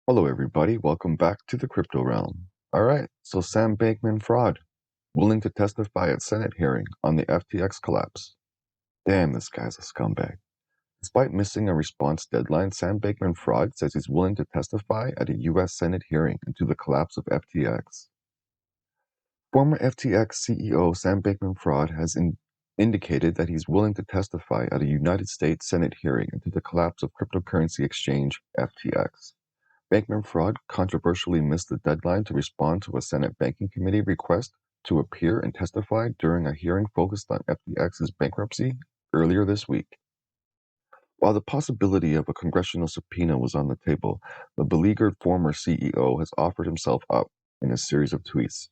Hello, everybody. Welcome back to the crypto realm. All right, so Sam Bankman fraud, willing to testify at Senate hearing on the FTX collapse. Damn, this guy's a scumbag. Despite missing a response deadline, Sam Bankman fraud says he's willing to testify at a U.S. Senate hearing into the collapse of FTX. Former FTX CEO Sam Bankman fraud has indicated that he's willing to testify at a United States Senate hearing into the collapse of cryptocurrency exchange FTX. Bankman fraud controversially missed the deadline to respond to a Senate Banking Committee request to appear and testify during a hearing focused on FTX's bankruptcy earlier this week. While the possibility of a congressional subpoena was on the table, the beleaguered former CEO has offered himself up in a series of tweets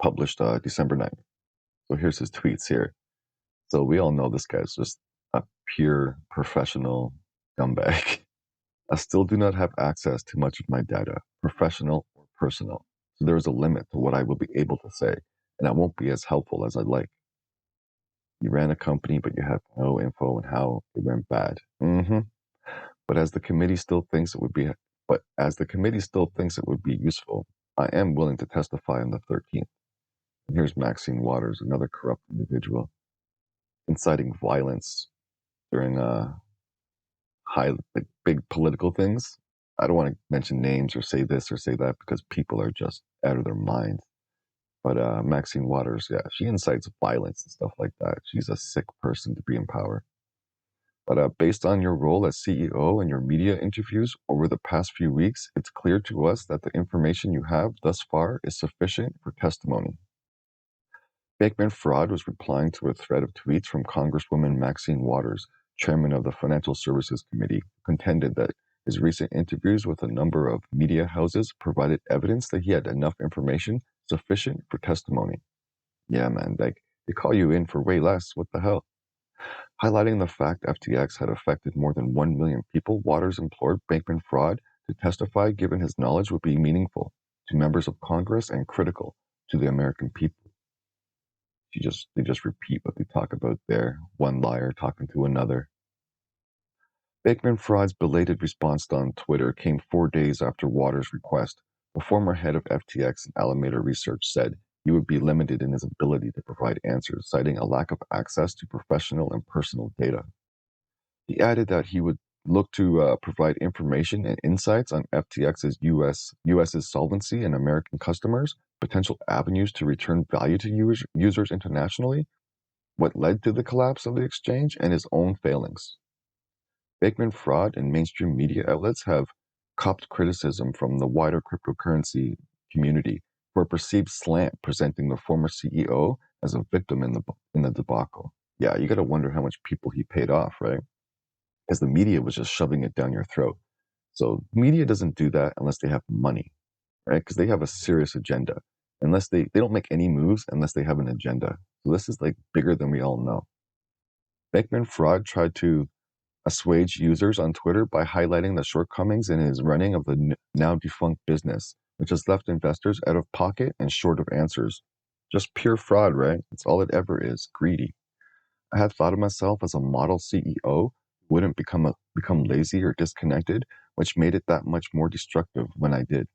published December 9th. So here's his tweets here. So we all know this guy's just a pure professional scumbag. I still do not have access to much of my data, professional or personal, so there is a limit to what I will be able to say, and I won't be as helpful as I'd like. You ran a company, but you have no info on how it went bad. But as the committee still thinks it would be useful, I am willing to testify on the 13th. And here's Maxine Waters, another corrupt individual, inciting violence during big political things. I don't want to mention names or say this or say that because people are just out of their minds. But Maxine Waters, yeah, she incites violence and stuff like that. She's a sick person to be in power. But based on your role as CEO and your media interviews over the past few weeks, it's clear to us that the information you have thus far is sufficient for testimony. Bankman fraud was replying to a thread of tweets from Congresswoman Maxine Waters, chairman of the Financial Services Committee, who contended that his recent interviews with a number of media houses provided evidence that he had enough information sufficient for testimony. Yeah, man, like, they call you in for way less. What the hell? Highlighting the fact FTX had affected more than 1 million people, Waters implored Bankman fraud to testify given his knowledge would be meaningful to members of Congress and critical to the American people. They just repeat what they talk about there, one liar talking to another. Bankman fraud's belated response on Twitter came 4 days after Waters' request. The former head of FTX and Alameda Research said he would be limited in his ability to provide answers, citing a lack of access to professional and personal data. He added that he would look to provide information and insights on FTX's US's solvency and American customers, potential avenues to return value to users internationally, what led to the collapse of the exchange, and his own failings. Bankman fraud and mainstream media outlets have copped criticism from the wider cryptocurrency community for a perceived slant presenting the former CEO as a victim in the debacle. Yeah, you got to wonder how much people he paid off, right? Because the media was just shoving it down your throat. So media doesn't do that unless they have money, right? Because they have a serious agenda. Unless they don't make any moves unless they have an agenda. So this is like bigger than we all know. Bankman fraud tried to assuage users on Twitter by highlighting the shortcomings in his running of the now defunct business, which has left investors out of pocket and short of answers. Just pure fraud, right? That's all it ever is, greedy. I had thought of myself as a model CEO, wouldn't become lazy or disconnected, which made it that much more destructive when I did.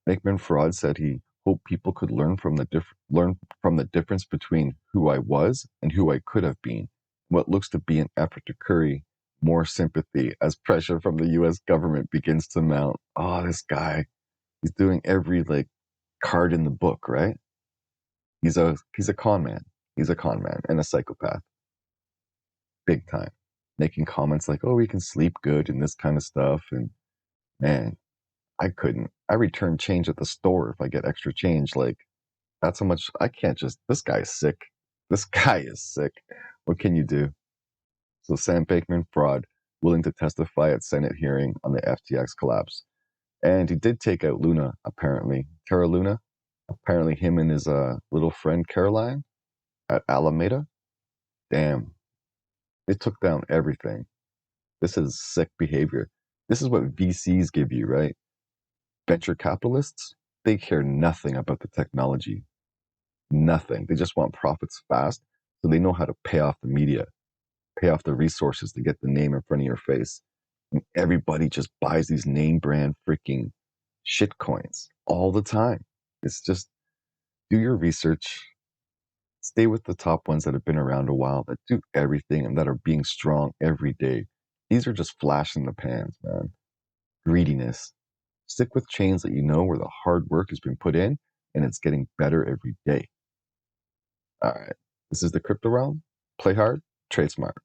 Bankman fraud said he hoped people could learn from the difference between who I was and who I could have been, what looks to be an effort to curry more sympathy as pressure from the U.S. government begins to mount. Oh, this guy, he's doing every card in the book, right? He's a con man. He's a con man and a psychopath. Big time. Making comments like, oh, we can sleep good and this kind of stuff. And man, I couldn't. I return change at the store if I get extra change. Like, that's how much I can't just, this guy is sick. This guy is sick. What can you do? So Sam Bankman fraud, willing to testify at Senate hearing on the FTX collapse. And he did take out Luna, apparently. Terra Luna. Apparently him and his little friend Caroline at Alameda. Damn. They took down everything. This is sick behavior. This is what VCs give you, right? Venture capitalists, they care nothing about the technology. Nothing. They just want profits fast, so they know how to pay off the media, pay off the resources to get the name in front of your face. And everybody just buys these name brand freaking shit coins all the time. It's just do your research, stay with the top ones that have been around a while, that do everything and that are being strong every day. These are just flash in the pans, man. Greediness. Stick with chains that you know where the hard work has been put in and it's getting better every day. All right. This is the crypto realm. Play hard, trade smart.